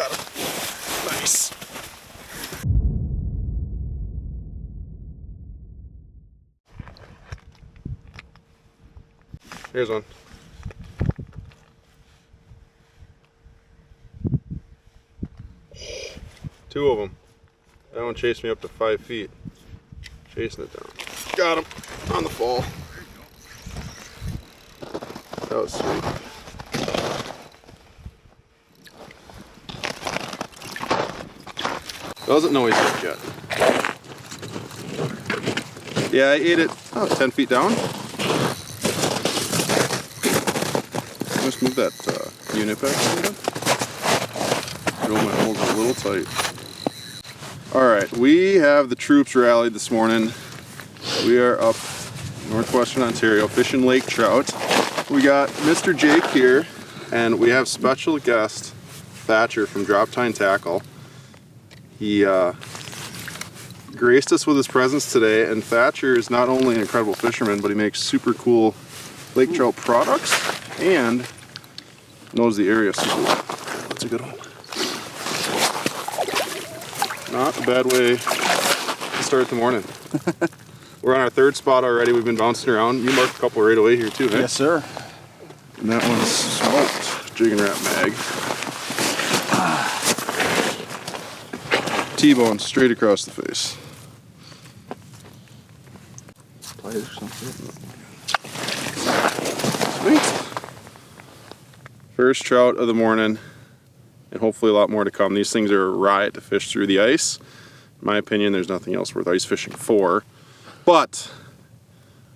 Got him. Nice. Here's one. Two of them. That one chased me up to 5 feet. Chasing it down. Got him on the fall. That was sweet. Doesn't know he's hooked yet. Yeah, I ate it 10 feet down. Just move that unit back a little bit. I know my holes are a little tight. Alright, we have the troops rallied this morning. We are up northwestern Ontario fishing Lake Trout. We got Mr. Jake here, and we have special guest Thatcher from Drop Tine Tackle. He graced us with his presence today, and Thatcher is not only an incredible fisherman, but he makes super cool lake trout products and knows the area super well. That's a good one. Not a bad way to start the morning. We're on our third spot already. We've been bouncing around. You marked a couple right away here too, eh? Yes, sir. And that one's smoked. Jig and wrap mag. T-bone straight across the face. Sweet. First trout of the morning, and hopefully a lot more to come. These things are a riot to fish through the ice. In my opinion, there's nothing else worth ice fishing for. But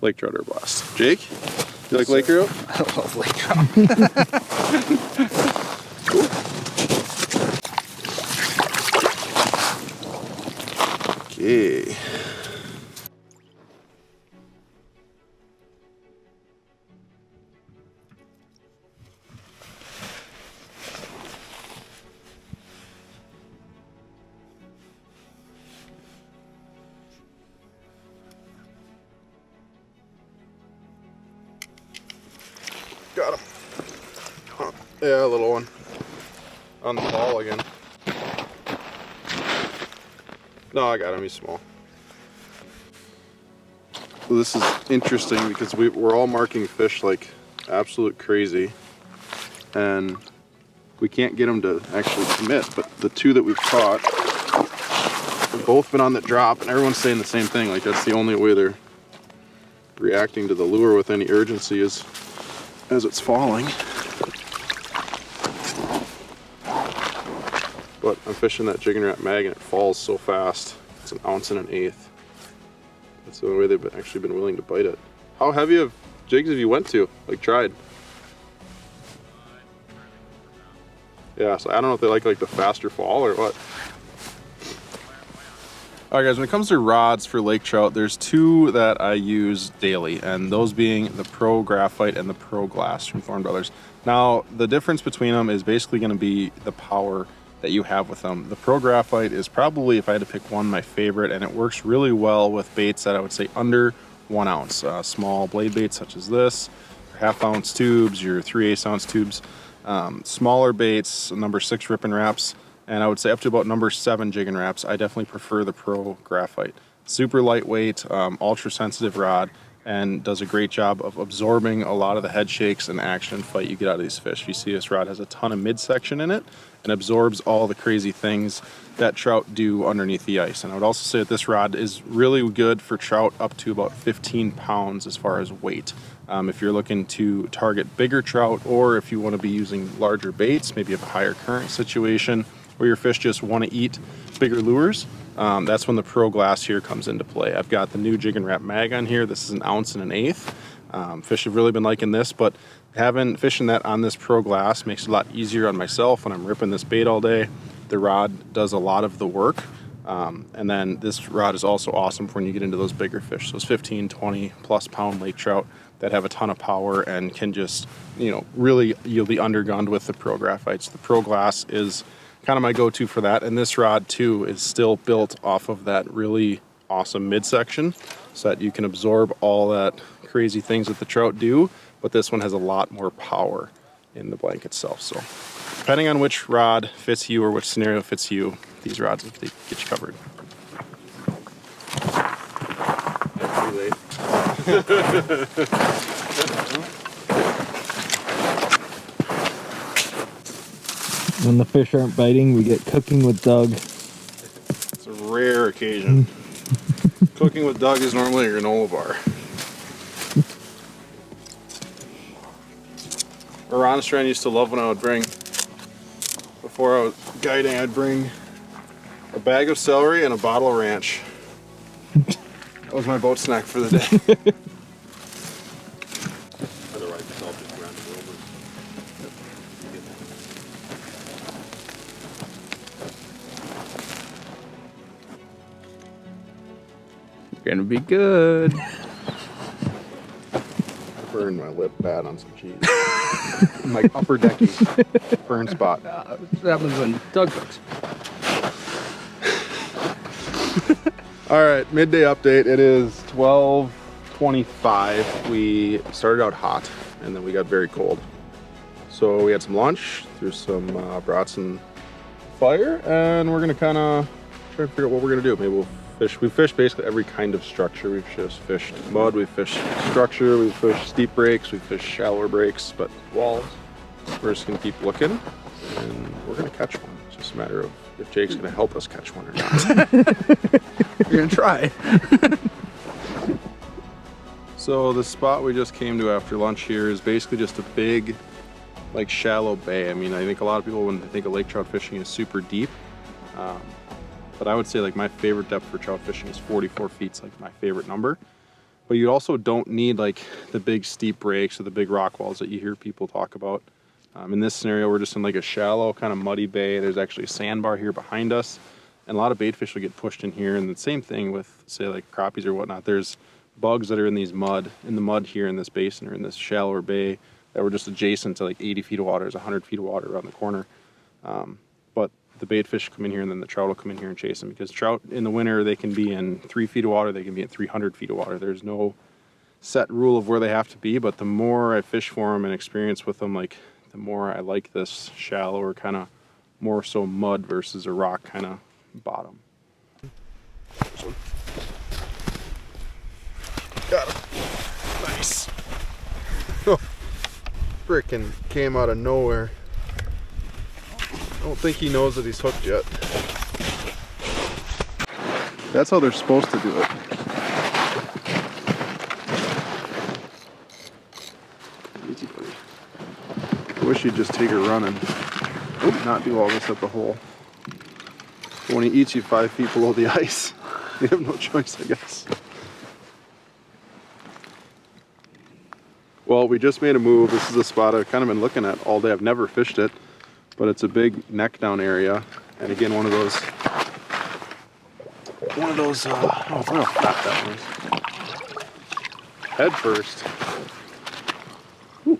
lake trout are a blast. Jake, you like lake trout? I love lake trout. Cool. Okay. Got him. Huh. Yeah, a little one. On the ball again. No, I got him. He's small. So this is interesting because we're all marking fish like absolute crazy, and we can't get them to actually commit. But the two that we've caught have both been on the drop, and everyone's saying the same thing. Like that's the only way they're reacting to the lure with any urgency is as it's falling. But I'm fishing that jig and wrap mag and it falls so fast. It's 1 1/8 ounces. That's the only way they've actually been willing to bite it. How heavy of jigs have you went to? Like tried? Yeah, so I don't know if they like the faster fall or what. Alright guys, when it comes to rods for lake trout, there's two that I use daily, and those being the Pro Graphite and the Pro Glass from Thorne Bros. Now, the difference between them is basically going to be the power that you have with them. The Pro Graphite is probably, if I had to pick one, my favorite, and it works really well with baits that I would say under 1 ounce. Small blade baits such as this, your 1/2 ounce tubes, your 3/8 ounce tubes, smaller baits, number 6 ripping wraps, and I would say up to about number 7 jigging wraps. I definitely prefer the Pro Graphite. Super lightweight, ultra sensitive rod, and does a great job of absorbing a lot of the head shakes and action and fight you get out of these fish. You see this rod has a ton of midsection in it and absorbs all the crazy things that trout do underneath the ice. And I would also say that this rod is really good for trout up to about 15 pounds as far as weight. If you're looking to target bigger trout, or if you want to be using larger baits, maybe you have a higher current situation, or your fish just want to eat bigger lures, that's when the Pro Glass here comes into play. I've got the new jig and wrap mag on here. This is 1 1/8 ounce. Fish have really been liking this, but fishing that on this Pro Glass makes it a lot easier on myself when I'm ripping this bait all day. The rod does a lot of the work, and then this rod is also awesome for when you get into those bigger fish, those 15, 20 plus pound lake trout that have a ton of power and can just, really, you'll be undergunned with the Pro Graphites. The Pro Glass is kind of my go-to for that, and this rod too is still built off of that really awesome midsection so that you can absorb all that crazy things that the trout do, but this one has a lot more power in the blank itself. So Depending on which rod fits you or which scenario fits you, these rods, they get you covered. Too late. When the fish aren't biting, we get cooking with Doug. It's a rare occasion. Cooking with Doug is normally a granola bar. Ron Strand used to love when I would bring, before I was guiding, I'd bring a bag of celery and a bottle of ranch. That was my boat snack for the day. Otherwise, it's all just around the over. Gonna be good. I burned my lip bad on some cheese. My upper decky burn spot. That happens when Doug cooks. All right, midday update. It is 12:25. We started out hot and then we got very cold. So we had some lunch, threw some brats and fire, and we're gonna kind of try to figure out what we're gonna do. Maybe we'll fish. We fished basically every kind of structure. We've just fished mud, we've fished structure, we've fished steep breaks, we've fished shallower breaks, but walls. We're just gonna keep looking and we're gonna catch one. It's just a matter of if Jake's gonna help us catch one or not. You're gonna try. So the spot we just came to after lunch here is basically just a big, like, shallow bay. I mean, I think a lot of people, when they think of lake trout fishing, is super deep. But I would say, like, my favorite depth for trout fishing is 44 feet. It's like my favorite number. But you also don't need like the big steep breaks or the big rock walls that you hear people talk about. In this scenario, we're just in like a shallow kind of muddy bay. There's actually a sandbar here behind us, and a lot of bait fish will get pushed in here. And the same thing with, say, like crappies or whatnot. There's bugs that are in the mud here in this basin or in this shallower bay that were just adjacent to like 80 feet of water. There's 100 feet of water around the corner. But the bait fish come in here and then the trout will come in here and chase them, because trout in the winter, they can be in 3 feet of water, they can be in 300 feet of water. There's no set rule of where they have to be, but the more I fish for them and experience with them, like, the more I like this shallower kind of, more so mud versus a rock kind of bottom. Got him. Nice. Oh, frickin' came out of nowhere. I don't think he knows that he's hooked yet. That's how they're supposed to do it. Easy, buddy. I wish he'd just take her running. Not do all this at the hole. But when he eats you 5 feet below the ice, you have no choice, I guess. Well, we just made a move. This is a spot I've kind of been looking at all day. I've never fished it, but it's a big neck down area. And again, one of those, oh, look how fat that was. Head first. Ooh.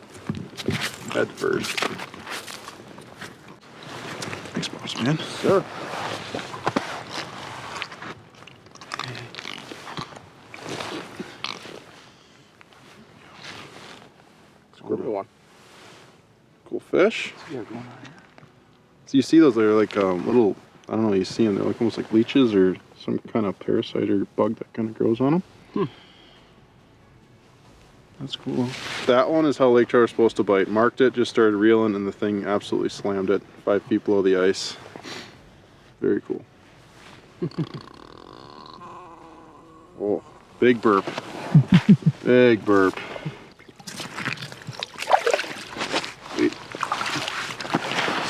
Head first. Thanks, boss man. Sure. One. Cool fish. So you see those, they're like little, I don't know, you see them, they're like almost like leeches or some kind of parasite or bug that kind of grows on them. That's cool. That one is how lake trout are supposed to bite. Marked it, just started reeling, and the thing absolutely slammed it 5 feet below the ice. Very cool. Oh, big burp. Big burp.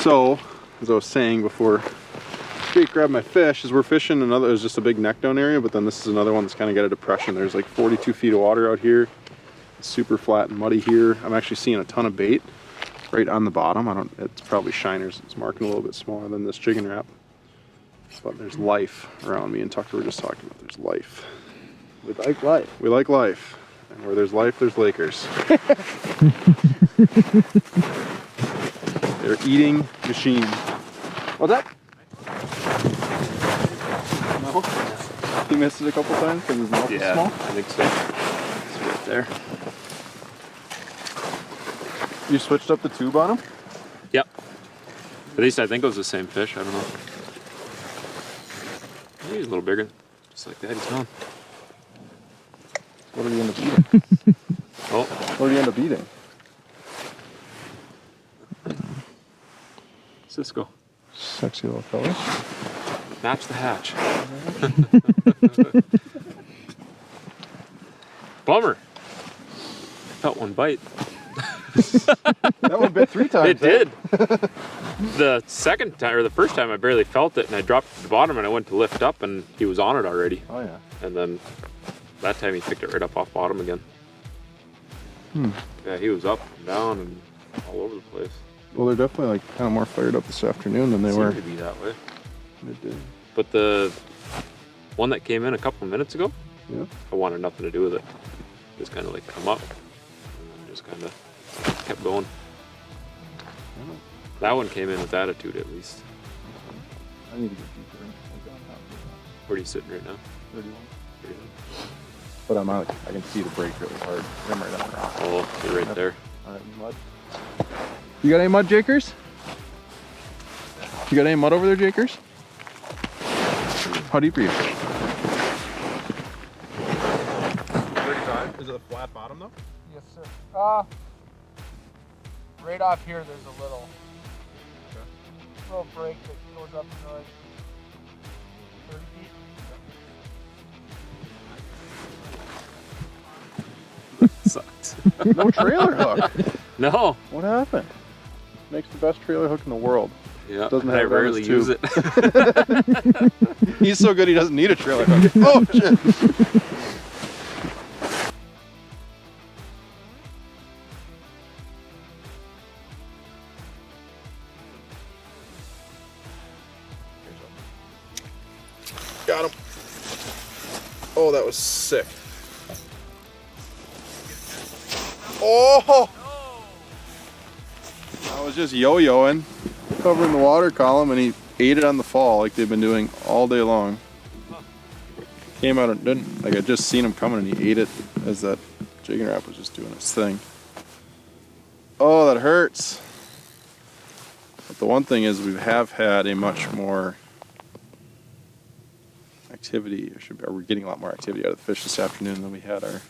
So, as I was saying before Jake grabbed my fish, as we're fishing another, there's just a big neck down area, but then this is another one that's kind of got a depression. There's like 42 feet of water out here. It's super flat and muddy here. I'm actually seeing a ton of bait right on the bottom. It's probably shiners. It's marking a little bit smaller than this jigging wrap. But there's life around me, and Tucker were just talking about there's life. We like life. We like life. And where there's life, there's Lakers. They're eating machines. What's that? No? He missed it a couple times because his mouth is small? I think so. It's right there. You switched up the tube on him? Yep. At least I think it was the same fish. I don't know. Maybe he's a little bigger. Just like that, he's gone. What did he end up eating? Oh, What did he end up eating? Cisco. Sexy little fella. Match the hatch. Bummer. I felt one bite. That one bit 3 times. It did. The second time, or the first time, I barely felt it, and I dropped to the bottom, and I went to lift up, and he was on it already. Oh yeah. And then that time he picked it right up off bottom again. Yeah, he was up and down and all over the place. Well, they're definitely like kind of more fired up this afternoon than they were Seemed to be that way. midday. But the one that came in a couple of minutes ago, Yeah. I wanted nothing to do with it. Just kind of like come up and just kind of kept going. That one came in with attitude at least. I need to get deeper. Where are you sitting right now? 31. 31. But I'm out. I can see the break really hard. I'm right on the rock. Oh, you're right there. Mud. You got any mud, Jakers? You got any mud over there, Jakers? How deep are you? 35. Is it a flat bottom though? Yes, sir. Right off here, there's a little break that goes up to like 30 feet. Sucks. No trailer hook. No. What happened? Makes the best trailer hook in the world. Yeah. Doesn't I have it on rarely his use tube. it. He's so good he doesn't need a trailer hook. Oh shit. Got him. Oh, that was sick. Oh! I was just yo-yoing, covering the water column, and he ate it on the fall like they've been doing all day long. Came out and didn't, like I just seen him coming and he ate it as that jigging wrap was just doing its thing. Oh, that hurts. But the one thing is we have had a much more activity, or we're getting a lot more activity out of the fish this afternoon than we had our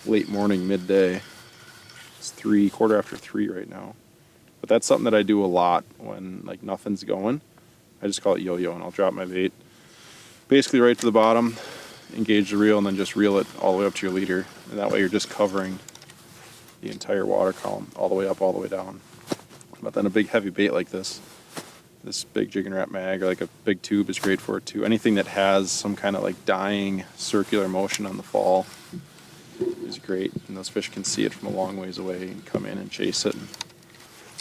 late morning midday. It's 3:15 right now. But that's something that I do a lot when like nothing's going. I just call it yo-yo, and I'll drop my bait basically right to the bottom, engage the reel, and then just reel it all the way up to your leader. And that way you're just covering the entire water column all the way up, all the way down. But then a big heavy bait like this big jig and wrap mag, or like a big tube is great for it too. Anything that has some kind of like dying circular motion on the fall is great, and those fish can see it from a long ways away and come in and chase it. And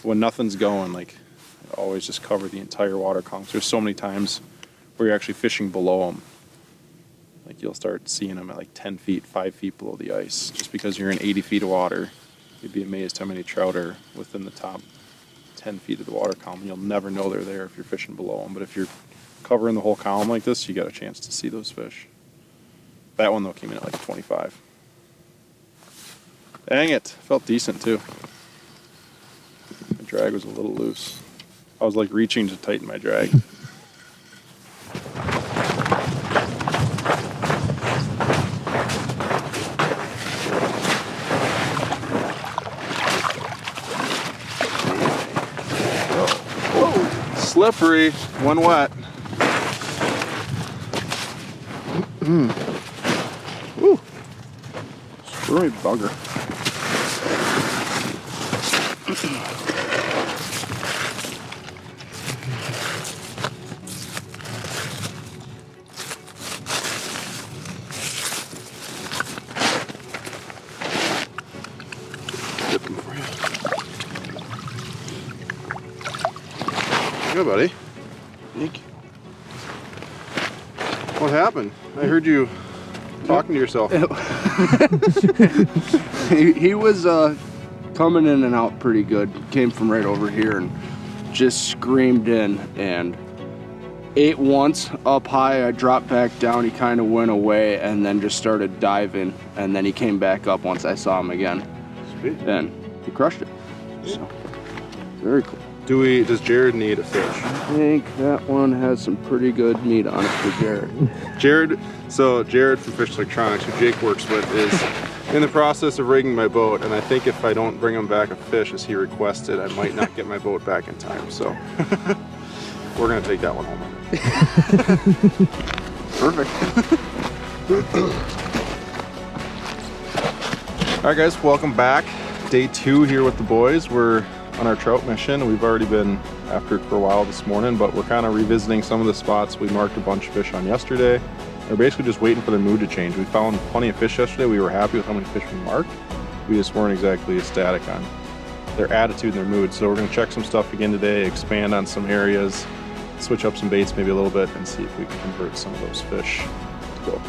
when nothing's going, like, I always just cover the entire water column. There's so many times where you're actually fishing below them. Like you'll start seeing them at like 10 feet, 5 feet below the ice, just because you're in 80 feet of water. You'd be amazed how many trout are within the top 10 feet of the water column. You'll never know they're there if you're fishing below them. But if you're covering the whole column like this, you got a chance to see those fish. That one though came in at like 25. Dang it, felt decent too. My drag was a little loose. I was like reaching to tighten my drag. Slippery when wet. Woo. Screwy bugger. Dip him for you. Good, buddy. Thank you. What happened? I heard you talking to yourself. He was coming in and out pretty good. Came from right over here and just screamed in and ate once up high. I dropped back down. He kind of went away and then just started diving. And then he came back up once I saw him again. Sweet. And he crushed it. So, very cool. Does Jared need a fish? I think that one has some pretty good meat on it for Jared. Jared from Fish Electronics, who Jake works with, is in the process of rigging my boat, and I think if I don't bring him back a fish as he requested, I might not get my boat back in time. So we're gonna take that one home. Perfect. All right, guys, welcome back. Day 2 here with the boys. We're on our trout mission. We've already been after it for a while this morning, but we're kind of revisiting some of the spots we marked a bunch of fish on yesterday. We're basically just waiting for their mood to change. We found plenty of fish yesterday. We were happy with how many fish we marked. We just weren't exactly ecstatic on their attitude and their mood. So we're gonna check some stuff again today, expand on some areas, switch up some baits maybe a little bit, and see if we can convert some of those fish to go.